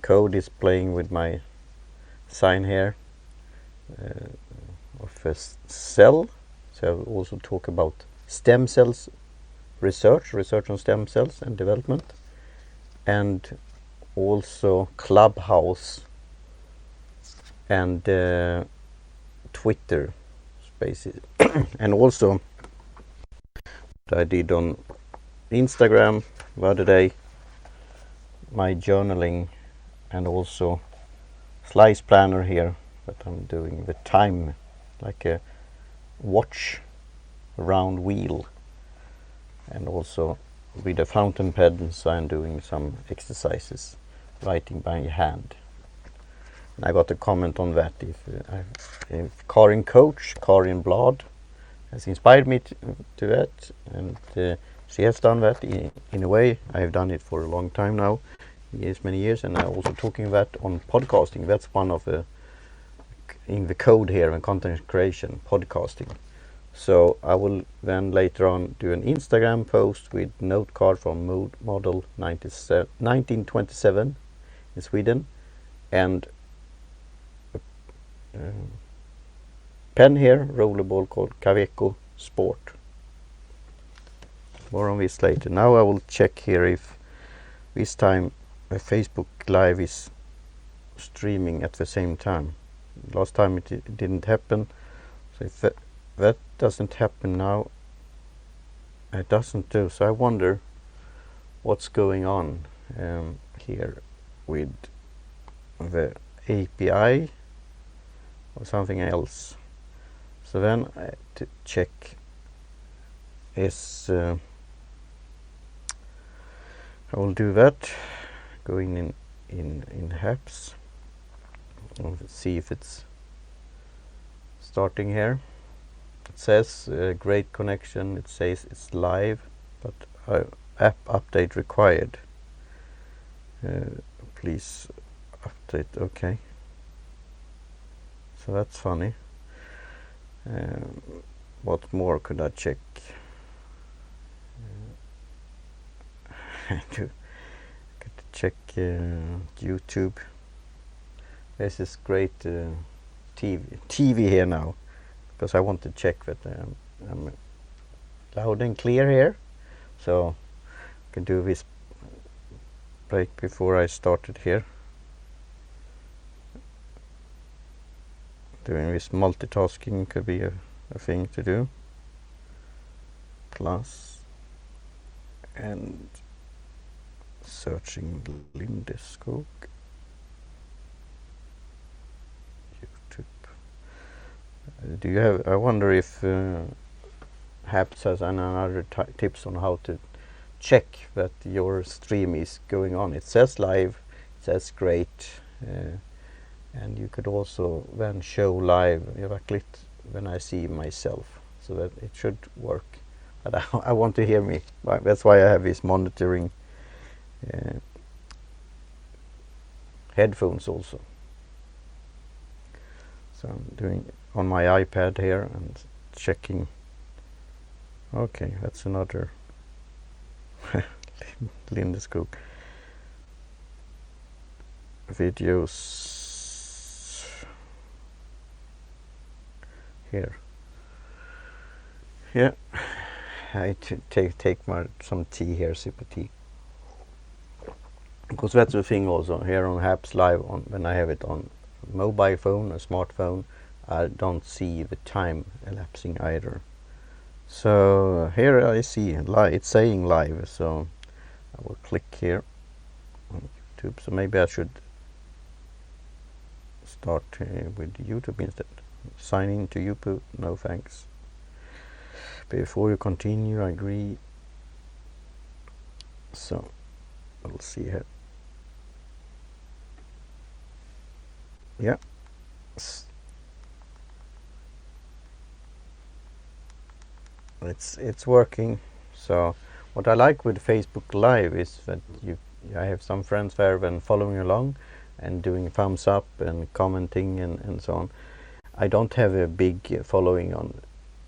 code is playing with my sign here of a cell. So I will also talk about stem cells research on stem cells and development, and also Clubhouse and Twitter spaces and also what I did on Instagram the other day, my journaling, and also slice planner here that I'm doing the time like a watch round wheel, and also with a fountain pen, so I'm doing some exercises, writing by hand. And I got a comment on that. If Karin Coach, Karin Blad, has inspired me to that, and she has done that in a way. I have done it for a long time now, many years, and I'm also talking about on podcasting. That's one of the in the code here and content creation, podcasting. So I will then later on do an Instagram post with note card from model 1927 in Sweden, and a pen here, rollerball called Caveco Sport. More on this later. Now I will check here if this time a Facebook Live is streaming at the same time. Last time it didn't happen, so if that doesn't happen now, it doesn't do. So I wonder what's going on here with the API or something else. So then I have to check is I will do that, going in apps. Let's see if it's starting here. It says great connection, it says it's live, but app update required. Please update. Okay, so that's funny. What more could I check? To check YouTube. This is great TV here now, because I want to check that I'm loud and clear here. So I can do this break before I started here. Doing this multitasking could be a thing to do. Plus, and searching Lindeskog. YouTube. Do you have? I wonder if Haps has another tips on how to check that your stream is going on. It says live, it says great, and you could also then show live if I click when I see myself, so that it should work. But I want to hear me. That's why I have this monitoring headphones also. So I'm doing on my iPad here and checking. Okay, that's another Lindeskog videos here. Yeah, I take some tea here, sip of tea, because that's the thing also here on Haps Live. On when I have it on mobile phone, a smartphone, I don't see the time elapsing either. So here I see it's saying live, so I will click here on YouTube. So maybe I should start with YouTube instead. Sign in to YouTube, no thanks. Before you continue, I agree. So we'll see here. Yeah. It's working. So what I like with Facebook Live is that I have some friends there and following along and doing thumbs up and commenting and so on. I don't have a big following on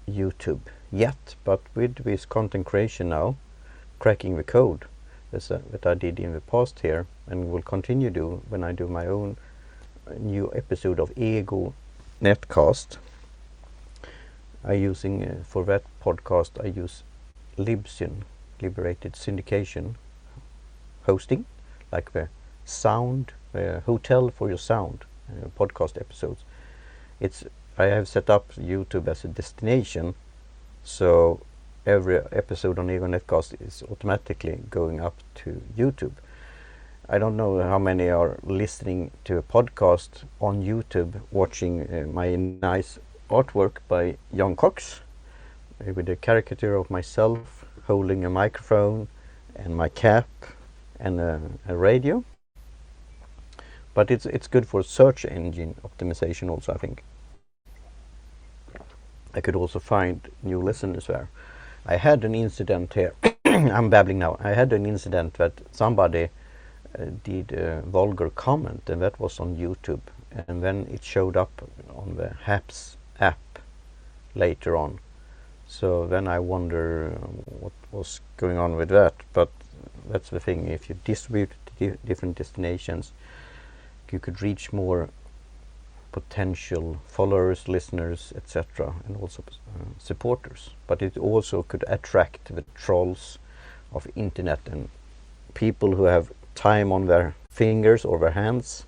YouTube yet, but with this content creation now, cracking the code that I did in the past here, and will continue do when I do my own new episode of Ego Netcast. I using for that podcast I use Libsyn, Liberated Syndication hosting, like the sound hotel for your sound podcast episodes. I have set up YouTube as a destination, so every episode on Ego Netcast is automatically going up to YouTube. I don't know how many are listening to a podcast on YouTube, watching my nice artwork by Jan Cox, with a caricature of myself holding a microphone and my cap and a radio. But it's good for search engine optimization also, I think. I could also find new listeners there. I had an incident here. I'm babbling now. I had an incident that somebody did a vulgar comment, and that was on YouTube, and then it showed up on the HAPS app later on. So then I wonder what was going on with that. But that's the thing, if you distribute to different destinations, you could reach more potential followers, listeners, etc., and also supporters. But it also could attract the trolls of internet and people who have time on their fingers or their hands.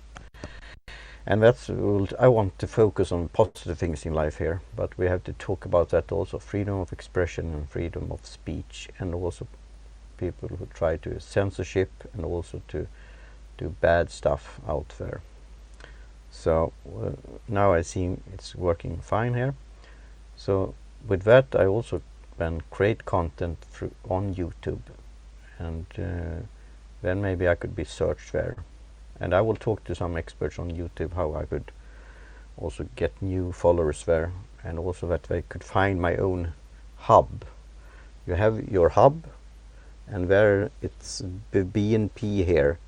And that's I want to focus on positive things in life here, but we have to talk about that also, freedom of expression and freedom of speech, and also people who try to censorship and also to do bad stuff out there. So now I see it's working fine here. So with that I also then create content on YouTube, and then maybe I could be searched there. And I will talk to some experts on YouTube how I could also get new followers there, and also that they could find my own hub. You have your hub, and there it's the BNP here,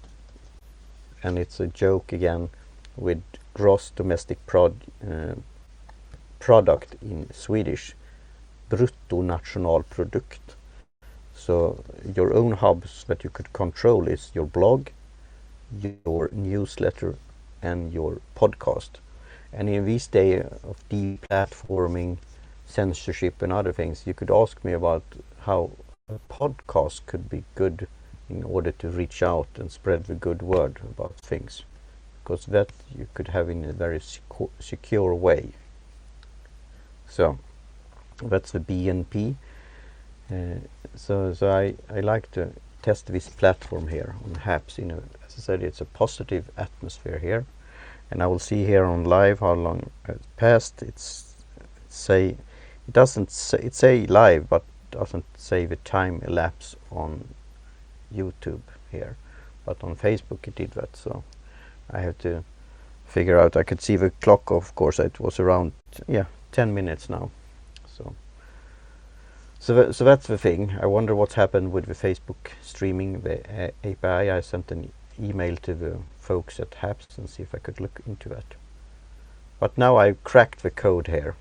and it's a joke again with gross domestic product in Swedish, bruttonationalprodukt. So your own hubs that you could control is your blog, your newsletter, and your podcast. And in this day of deplatforming, censorship and other things, you could ask me about how a podcast could be good in order to reach out and spread the good word about things, because that you could have in a very secure way. So that's the BNP. So I like to test this platform here on HAPS. As I said, it's a positive atmosphere here, and I will see here on live how long has passed. It's say live, but doesn't say the time elapsed on YouTube here, but on Facebook it did that. So I have to figure out. I could see the clock, of course. It was around 10 minutes now. So that's the thing. I wonder what's happened with the Facebook streaming, the API. I sent an email to the folks at HAPS and see if I could look into that. But now I've cracked the code here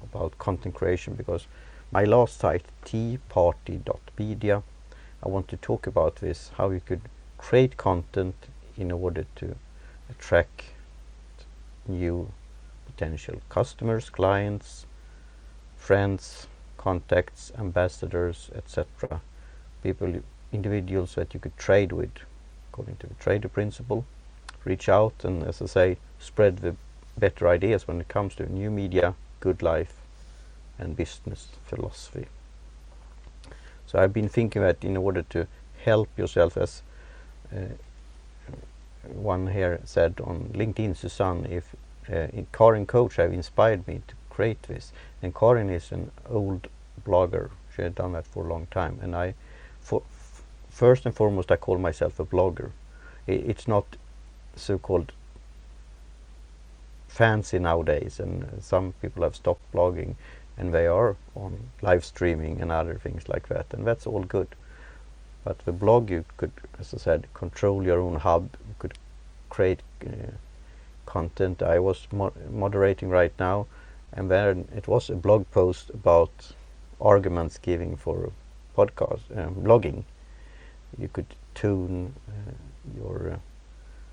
about content creation, because my last site, teaparty.media, I want to talk about this, how you could create content in order to attract new potential customers, clients, friends, contacts, ambassadors, etc. People, individuals that you could trade with according to the trader principle. Reach out and, as I say, spread the better ideas when it comes to new media, good life, and business philosophy. So I've been thinking that in order to help yourself, as one here said on LinkedIn, Susanne, if Karin Coach have inspired me to create this. And Karin is an old blogger. She had done that for a long time. And first and foremost, I call myself a blogger. It's not so-called fancy nowadays, and some people have stopped blogging and they are on live streaming and other things like that, and that's all good. But the blog, you could, as I said, control your own hub. You could create content. I was moderating right now, and then it was a blog post about arguments giving for podcast blogging. You could tune your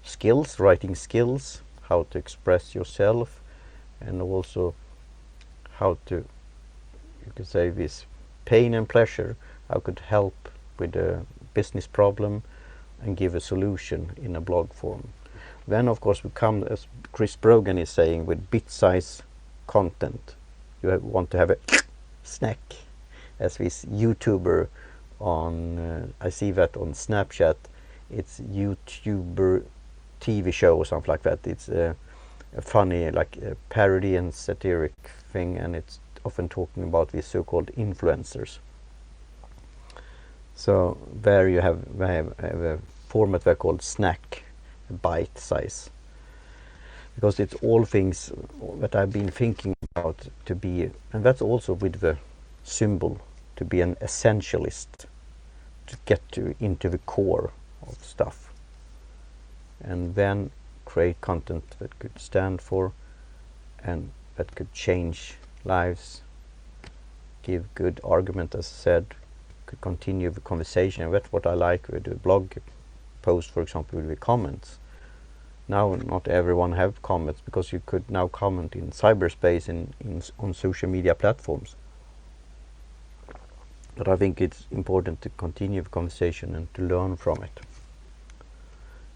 skills, writing skills, how to express yourself, and also how to, you could say, this pain and pleasure, how could help with a business problem and give a solution in a blog form. Then of course we come, as Chris Brogan is saying, with bit-size content. You want to have a snack, as this YouTuber on, I see that on Snapchat, it's YouTuber TV show or something like that. It's a funny, like a parody and satiric thing, and it's often talking about these so-called influencers. So there you have a format there called snack, bite size, because it's all things that I've been thinking about to be, and that's also with the symbol, to be an essentialist, to get into the core of stuff, and then create content that could stand for and that could change lives, give good argument, as I said, could continue the conversation. That's what I like with the blog post, for example, with the comments. Now not everyone have comments, because you could now comment in cyberspace on social media platforms. But I think it's important to continue the conversation and to learn from it.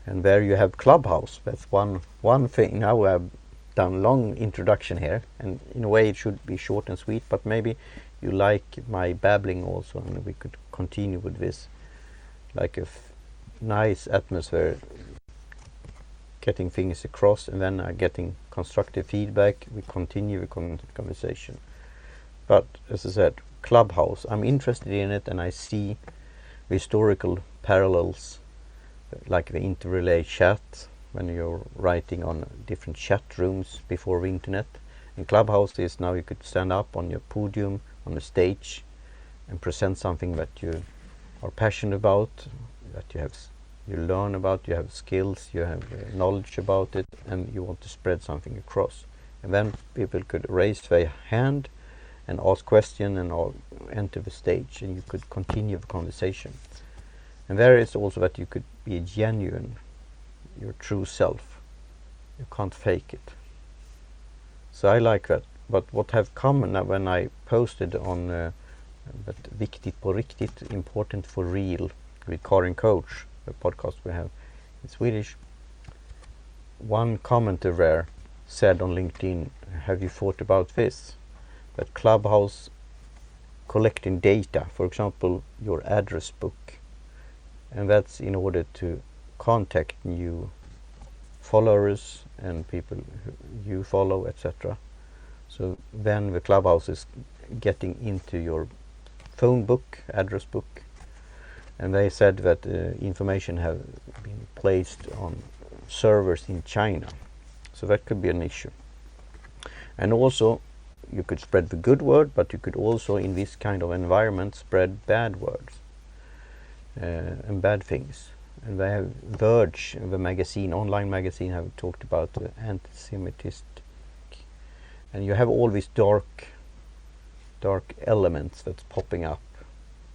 And there you have Clubhouse. That's one thing. Now I've done a long introduction here, and in a way it should be short and sweet, but maybe you like my babbling also, and we could continue with this, like a nice atmosphere, getting things across, and then getting constructive feedback. We continue the conversation. But as I said, Clubhouse, I'm interested in it, and I see historical parallels, like the interrelay chat, when you're writing on different chat rooms before the internet. And Clubhouse is now you could stand up on your podium, on the stage, and present something that you are passionate about, that you learn about, you have skills, you have knowledge about it, and you want to spread something across. And then people could raise their hand and ask questions and enter the stage, and you could continue the conversation. And there is also that you could be genuine, your true self. You can't fake it. So I like that. But what have come now, when I posted on that Viktigt på riktigt, important for real, with Karin Coach, the podcast we have in Swedish, one commenter there said on LinkedIn, have you thought about this? That Clubhouse collecting data, for example, your address book, and that's in order to contact new followers and people you follow, etc. So then the Clubhouse is getting into your phone book, address book, and they said that information have been placed on servers in China. So that could be an issue. And also you could spread the good word, but you could also in this kind of environment spread bad words and bad things. And they have Verge, the magazine, online magazine, have talked about anti-Semitism, and you have all these dark elements that's popping up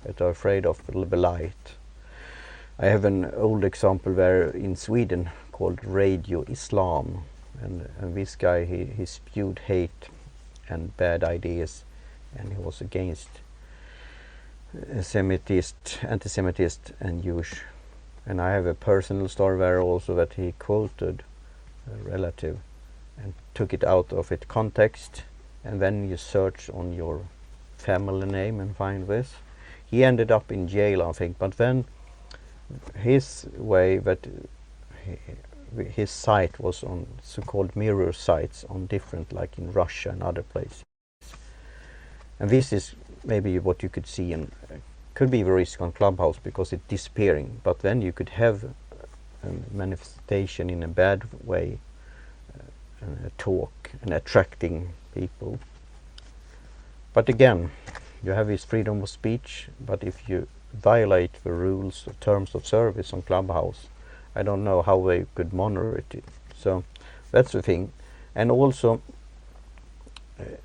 that are afraid of the light. I have an old example there in Sweden called Radio Islam, and this guy he spewed hate and bad ideas, and he was against anti-Semitist and Jewish. And I have a personal story there also, that he quoted a relative and took it out of its context, and then you search on your family name and find this. He ended up in jail, I think, but then his way that his site was on so-called mirror sites on different, like in Russia and other places. And this is maybe what you could see, and could be the risk on Clubhouse, because it's disappearing. But then you could have a manifestation in a bad way, a talk and attracting people. But again, you have this freedom of speech, but if you violate the rules, terms of service on Clubhouse, I don't know how they could monitor it. So that's the thing. And also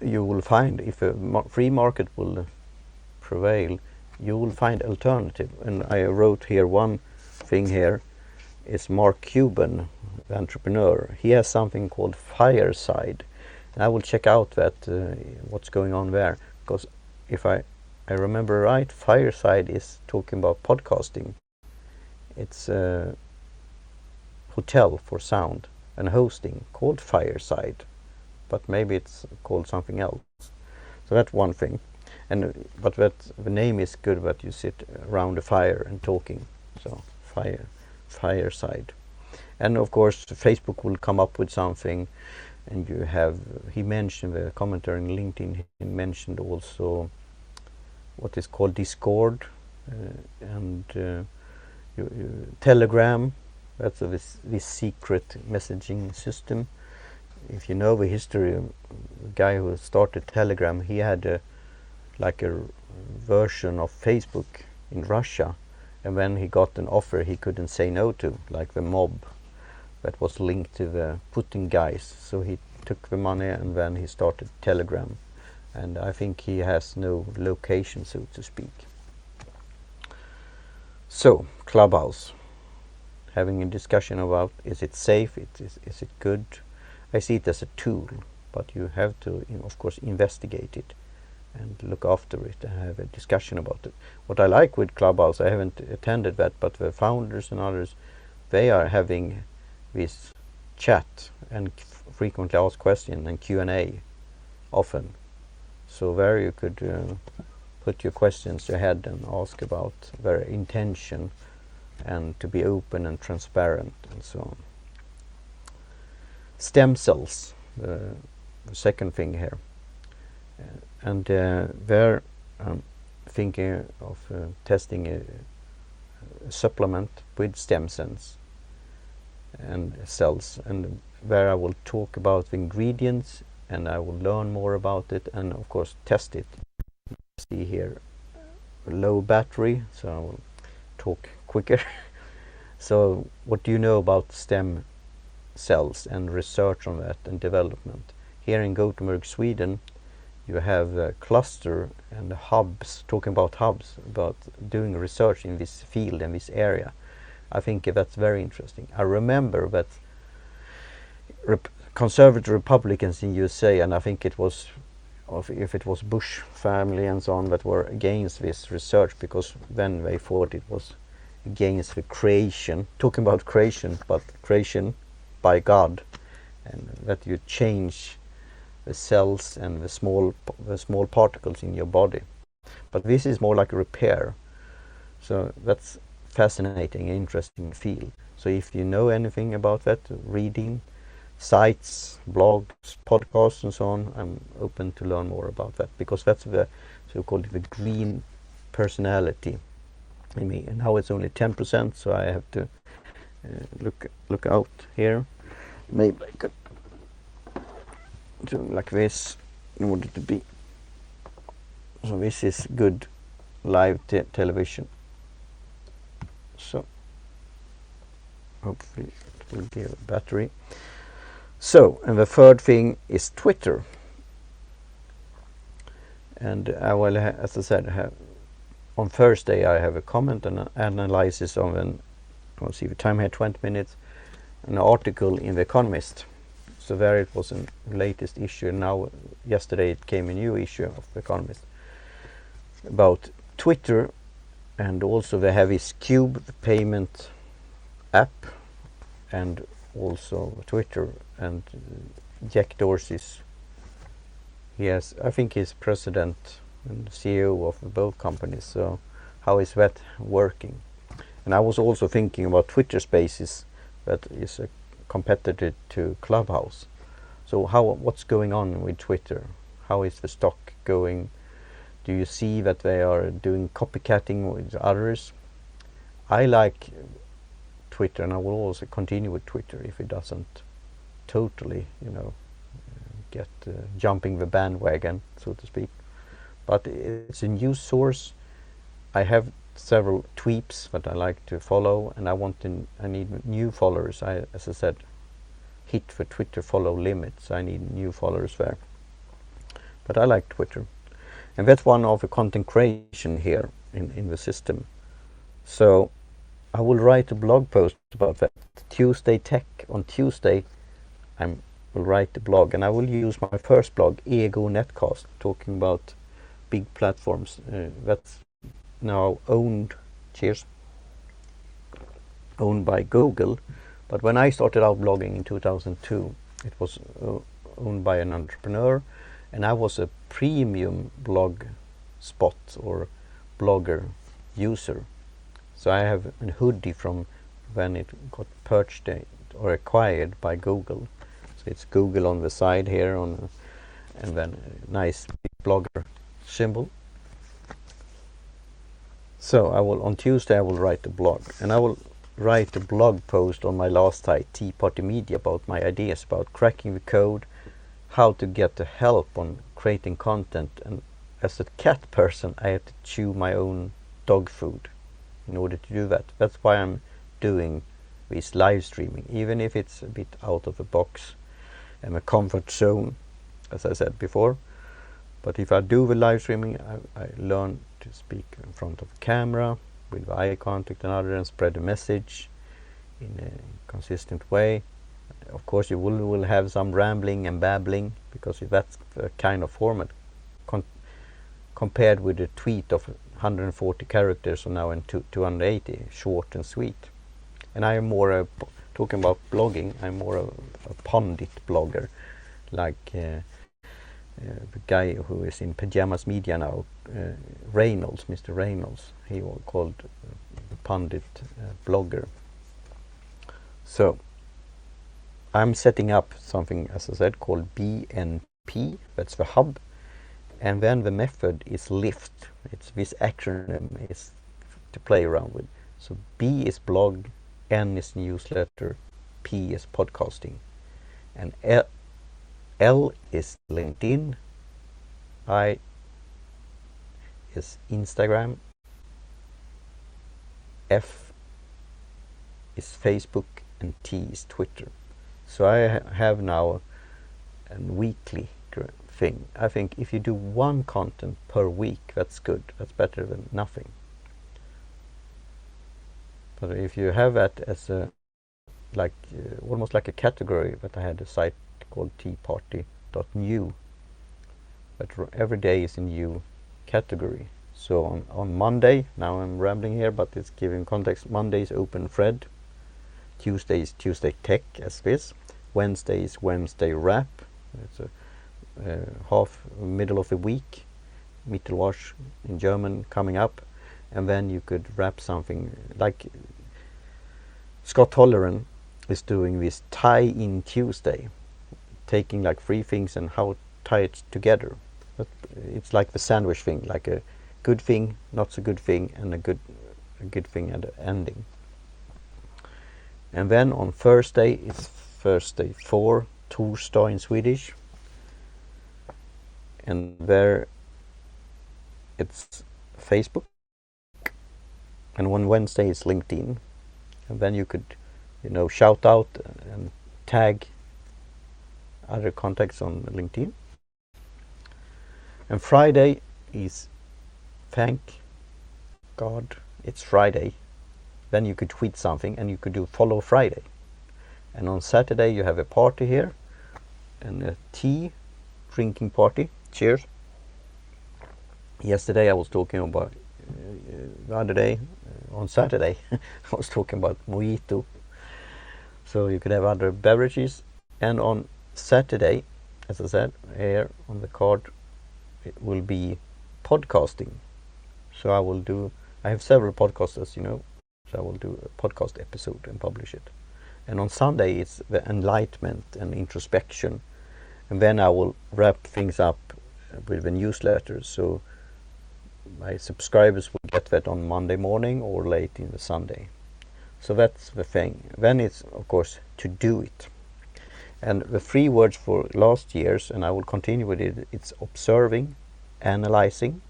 you will find, if a free market will prevail, you will find alternative. And I wrote here one thing here, is Mark Cuban, the entrepreneur. He has something called Fireside, and I will check out that what's going on there, because if I remember right, Fireside is talking about podcasting. It's a hotel for sound and hosting called Fireside, but maybe it's called something else. So that's one thing. But that the name is good, that you sit around a fire and talking. So Fireside. And of course Facebook will come up with something, and you have, he mentioned the commenter in LinkedIn, he mentioned also what is called Discord, and Telegram. That's this secret messaging system. If you know the history, the guy who started Telegram, he had like a version of Facebook in Russia, and when he got an offer he couldn't say no to, like the mob that was linked to the Putin guys, so he took the money and then he started Telegram, and I think he has no location, so to speak. So Clubhouse, having a discussion about, is it safe, is it good? I see it as a tool, but you have to, of course, investigate it and look after it and have a discussion about it. What I like with Clubhouse, I haven't attended that, but the founders and others, they are having this chat and frequently asked questions and Q&A often. So there you could put your questions ahead and ask about their intention, and to be open and transparent and so on. Stem cells, the second thing here. And they're thinking of testing a supplement with stem cells, and where I will talk about the ingredients, and I will learn more about it, and of course test it. See here, low battery, so I will talk quicker. So what do you know about stem cells and research on that and development? Here in Gothenburg, Sweden, you have a cluster and hubs, talking about hubs, about doing research in this field and this area. I think that's very interesting. I remember that conservative Republicans in USA, and I think it was, if it was Bush family and so on, that were against this research, because then they thought it was against the creation, talking about creation, but creation by God, and that you change the cells and the small particles in your body. But this is more like a repair. So that's fascinating, interesting field. So if you know anything about that, reading, sites, blogs, podcasts and so on, I'm open to learn more about that, because that's the so-called the green personality in me. And now it's only 10%, so I have to look out here. Maybe I could do like this in order to be, so this is good live television, so hopefully it will give a battery. So, and the third thing is Twitter, and I will, as I said, on Thursday I have a comment and an analysis of let's see, the time here 20 minutes, an article in The Economist. So there it was a latest issue. Now, yesterday it came a new issue of The Economist about Twitter, and also they have this Cube, the payment app, and also Twitter, and Jack Dorsey's, I think he's president and CEO of both companies. So how is that working? And I was also thinking about Twitter Spaces, that is a competitor to Clubhouse. So what's going on with Twitter? How is the stock going? Do you see that they are doing copycatting with others? I like Twitter, and I will also continue with Twitter if it doesn't totally, get jumping the bandwagon, so to speak. But it's a news source. I have several tweets that I like to follow, and I need new followers. As I said, hit the Twitter follow limit, so I need new followers there. But I like Twitter, and that's one of the content creation here in the system. So I will write a blog post about that. Tuesday Tech. On Tuesday, I will write the blog, and I will use my first blog, Ego Netcast, talking about big platforms. That's now owned. Cheers. Owned by Google. But when I started out blogging in 2002, it was owned by an entrepreneur, and I was a premium blog spot or blogger user. So I have a hoodie from when it got purchased or acquired by Google. So it's Google on the side here, and then a nice blogger symbol. So on Tuesday I will write a blog, and I will write a blog post on my last site, Tea Party Media, about my ideas about cracking the code, how to get the help on creating content, and as a cat person I have to chew my own dog food in order to do that. That's why I'm doing this live streaming, even if it's a bit out of the box and a comfort zone, as I said before. But if I do the live streaming, I learn to speak in front of the camera with eye contact and other, and spread the message in a consistent way. Of course, you will have some rambling and babbling, because that's the kind of format compared with a tweet of 140 characters, or now in 280, short and sweet. And I am more talking about blogging. I'm more a pundit blogger, like the guy who is in Pajamas Media now, Reynolds, Mr. Reynolds. He was called pundit blogger. So I'm setting up something, as I said, called BNP. That's the hub. And then the method is LIFT. It's this acronym is to play around with. So B is blog, N is newsletter, P is podcasting, and L is LinkedIn, I is Instagram, F is Facebook, and T is Twitter. So I have now a weekly thing. I think if you do one content per week, that's good. That's better than nothing. But if you have that as a almost like a category, that I had a site called teaparty.new, but every day is a new category. So on Monday, now I'm rambling here, but it's giving context. Monday is open thread, Tuesday is Tuesday Tech, as this. Wednesday is Wednesday Wrap. It's a middle of the week, Mittelwasch in German, coming up. And then you could wrap something like Scott Holleran is doing this tie-in Tuesday, taking like 3 things and how tie it together. But it's like the sandwich thing, like a good thing, not so good thing, and a good thing at the ending. And then on Thursday, it's Thursday 4, torsdag in Swedish. And there it's Facebook. And on Wednesday it's LinkedIn. And then you could, shout out and tag other contacts on LinkedIn. And Friday is, thank God it's Friday. Then you could tweet something, and you could do follow Friday. And on Saturday you have a party here, and a tea drinking party. Cheers. Yesterday I was talking about, the other day, on Saturday, I was talking about mojito. So you could have other beverages. And on Saturday, as I said here on the card, it will be podcasting. So I have several podcasts, as you know. So I will do a podcast episode and publish it. And on Sunday it's the enlightenment and introspection. And then I will wrap things up with the newsletter. So my subscribers will get that on Monday morning or late in the Sunday. So that's the thing. Then it's, of course, to do it. And the 3 words for last year's, and I will continue with it, it's observing, analyzing.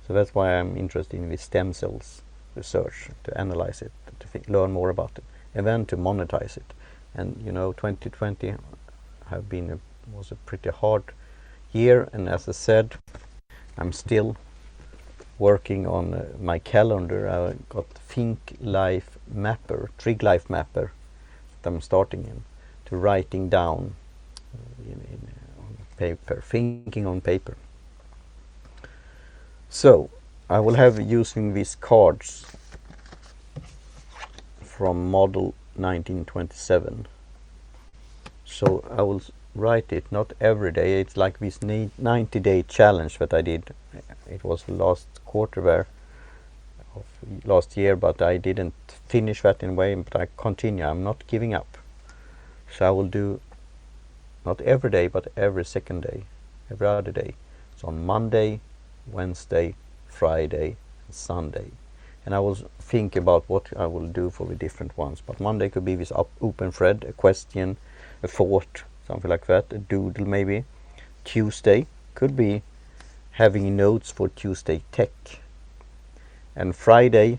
So that's why I'm interested in the stem cells research, to analyze it, to learn more about it, and then to monetize it. And 2020 was a pretty hard year, and as I said, I'm still working on my calendar. I got Think Life Mapper, Trig Life Mapper that I'm starting in, to writing down on paper, thinking on paper. So I will have using these cards from model 1927. So I will write it not every day. It's like this 90-day challenge that I did. It was last quarter there of last year, but I didn't finish that in a way, but I continue. I'm not giving up. So I will do not every day, but every second day, every other day. So on Monday, Wednesday, Friday, and Sunday. And I will think about what I will do for the different ones. But Monday could be this open thread, a question, a thought, something like that, a doodle maybe. Tuesday could be having notes for Tuesday Tech. And Friday,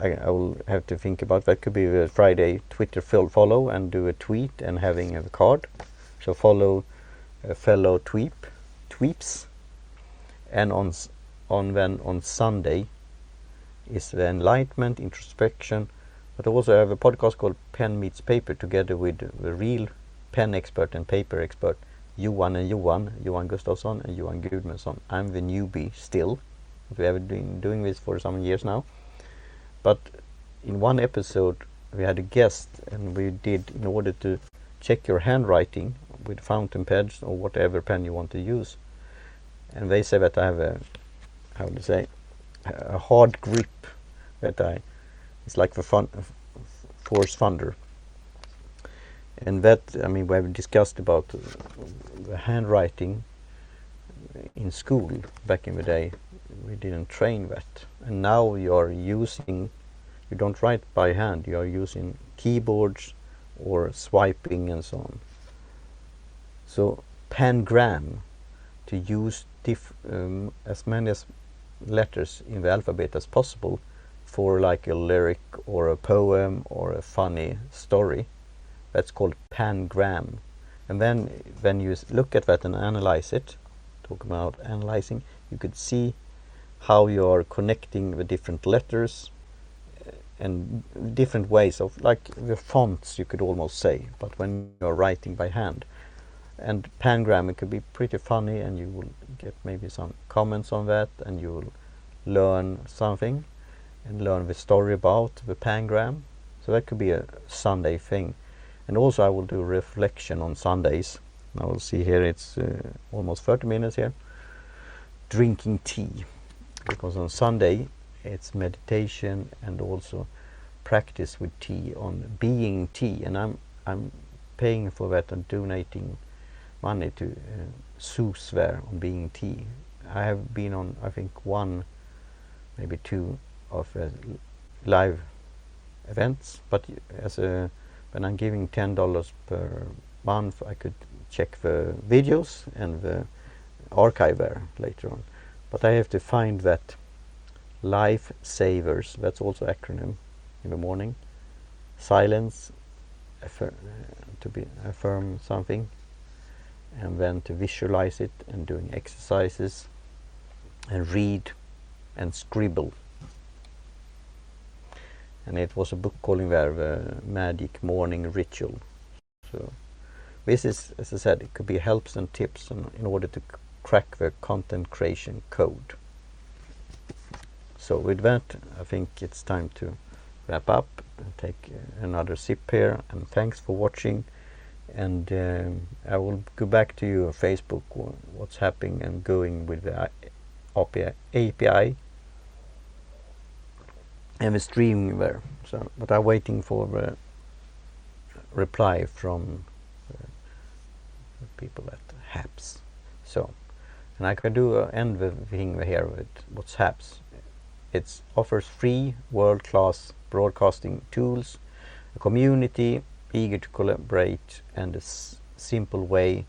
I will have to think about that. Could be a Friday Twitter follow and do a tweet and having a card. So follow a fellow tweeps. And on Sunday is the enlightenment, introspection. But I also have a podcast called Pen Meets Paper together with the real pen expert and paper expert, Johan Gustafsson and Johan Gudmundsson. I'm the newbie still. We have been doing this for some years now. But in one episode we had a guest, and we did, in order to check your handwriting with fountain pens or whatever pen you want to use. And they say that I have a hard grip, that it's like the force thunder. And that, I mean, we have discussed about the handwriting in school back in the day. We didn't train that, and now you don't write by hand, you are using keyboards or swiping and so on. So pangram, to use as many letters in the alphabet as possible for like a lyric or a poem or a funny story. That's called pangram. And then when you look at that and analyze it, talk about analyzing, you could see how you are connecting the different letters and different ways of, like the fonts, you could almost say, but when you're writing by hand. And pangram, it could be pretty funny, and you will get maybe some comments on that, and you will learn something and learn the story about the pangram. So that could be a Sunday thing. And also I will do reflection on Sundays. I will see here, it's almost 30 minutes here. Drinking tea, because on Sunday it's meditation and also practice with tea, on being tea, and I'm paying for that and donating money to Zeus there on being tea. I have been on, I think, one, maybe two of live events, but when I'm giving $10 per month, I could check the videos and the archive there later on. But I have to find that life savers, that's also acronym, in the morning. Silence, to affirm something, and then to visualize it, and doing exercises, and read and scribble. And it was a book calling there the Magic Morning Ritual. So this is, as I said, it could be helps and tips in order to crack the content creation code. So with that, I think it's time to wrap up and take another sip here. And thanks for watching. And I will go back to you on Facebook, what's happening and going with the API and the streaming there. So, but I'm waiting for the reply from the people at HAPS. So, and I can do end the thing here with what's HAPS. It offers free world-class broadcasting tools, a community eager to collaborate, and a simple way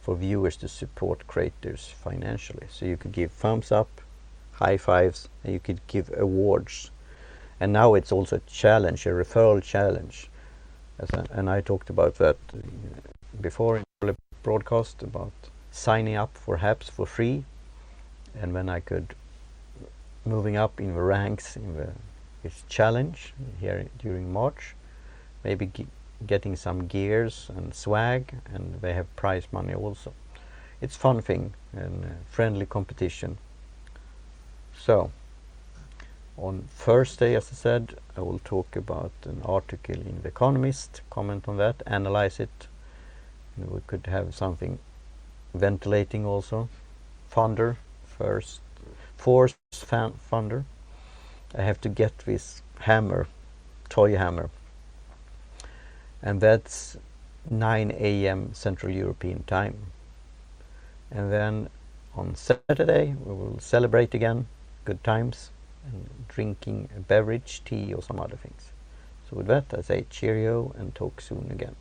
for viewers to support creators financially. So you could give thumbs up, high fives, and you could give awards. And now it's also a challenge, a referral challenge. And I talked about that before in the broadcast, about signing up for HAPS for free, and then I could moving up in the ranks in this challenge here during March. Maybe getting some gears and swag, and they have prize money also. It's fun thing and friendly competition. So on Thursday, as I said, I will talk about an article in The Economist, comment on that, analyze it. And we could have something ventilating also. Thunder, force thunder. I have to get this hammer, toy hammer. And that's 9 a.m. Central European time. And then on Saturday, we will celebrate again, good times, and drinking a beverage, tea or some other things. So with that, I say cheerio and talk soon again.